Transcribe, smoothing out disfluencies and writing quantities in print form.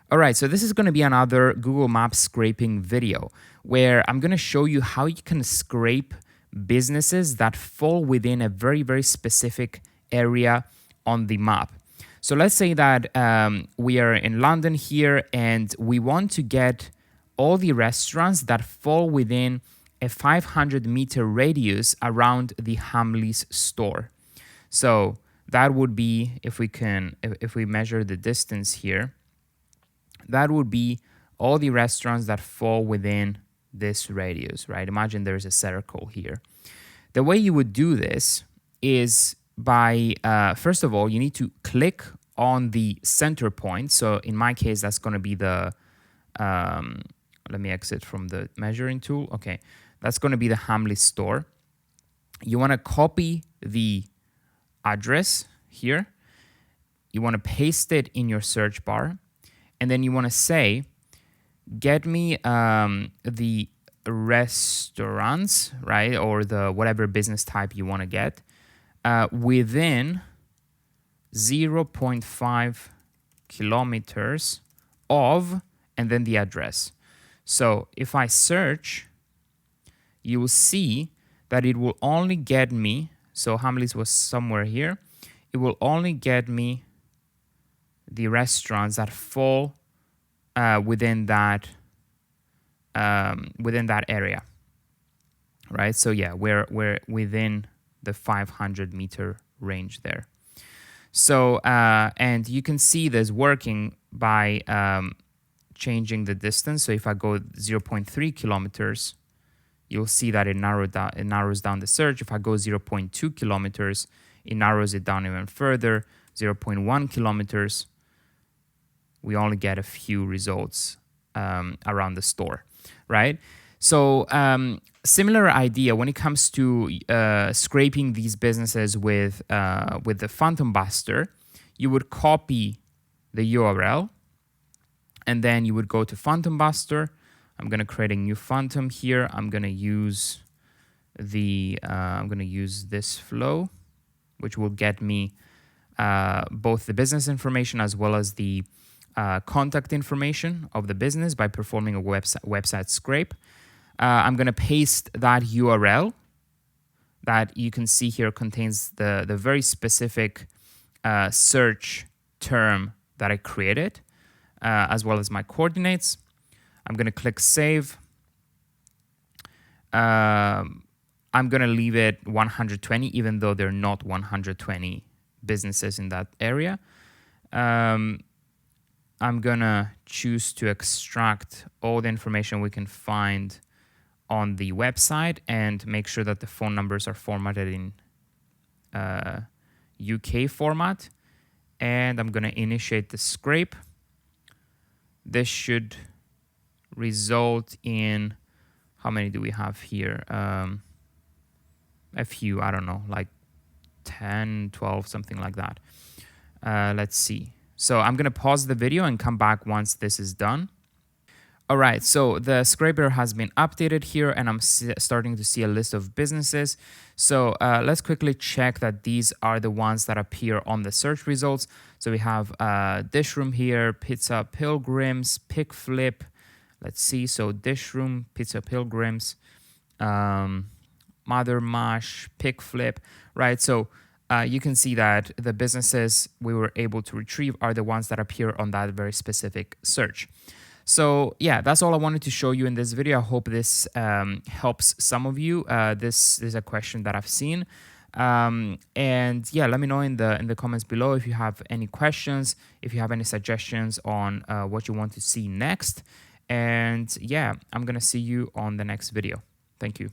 All right, so this is going to be another Google Maps scraping video where I'm going to show you how you can scrape businesses that fall within a very, very specific area on the map. So let's say that we are in London here and we want to get all the restaurants that fall within a 500-meter radius around the Hamleys store. So that would be, if we measure the distance here, that would be all the restaurants that fall within this radius, right? Imagine there's a circle here. The way you would do this is by, first of all, you need to click on the center point. So in my case, that's going to be the, let me exit from the measuring tool. Okay, that's going to be the Hamleys store. You want to copy the address here. You want to paste it in your search bar. And then you want to say, get me the restaurants, right? Or the whatever business type you want to get within 0.5 kilometers of, and then the address. So if I search, you will see that it will only get me, so Hamleys was somewhere here, it will only get me the restaurants that fall within that area, right? So yeah, we're within the 500-meter range there. So and you can see this working by changing the distance. So if I go 0.3 kilometers, you'll see that it narrows down the search. If I go 0.2 kilometers, it narrows it down even further. 0.1 kilometers, we only get a few results around the store, right? So similar idea when it comes to scraping these businesses with the PhantomBuster. You would copy the URL, and then you would go to PhantomBuster. I'm going to create a new Phantom here. I'm going to use this flow, which will get me both the business information as well as the contact information of the business by performing a website scrape. I'm going to paste that URL that you can see here contains the very specific search term that I created, as well as my coordinates. I'm going to click save. I'm going to leave it 120, even though there are not 120 businesses in that area. I'm going to choose to extract all the information we can find on the website and make sure that the phone numbers are formatted in UK format. And I'm going to initiate the scrape. This should result in, how many do we have here? A few, I don't know, like 10, 12, something like that. Let's see. So I'm going to pause the video and come back once this is done. All right, so the scraper has been updated here, and I'm starting to see a list of businesses. So let's quickly check that these are the ones that appear on the search results. So we have Dish Room here, Pizza Pilgrims, Pick Flip. Let's see, so Dish Room, Pizza Pilgrims, Mother Mash, Pick Flip, right? So you can see that the businesses we were able to retrieve are the ones that appear on that very specific search. So yeah, that's all I wanted to show you in this video. I hope this helps some of you. This is a question that I've seen. And yeah, let me know in the comments below if you have any questions, if you have any suggestions on what you want to see next. And yeah, I'm going to see you on the next video. Thank you.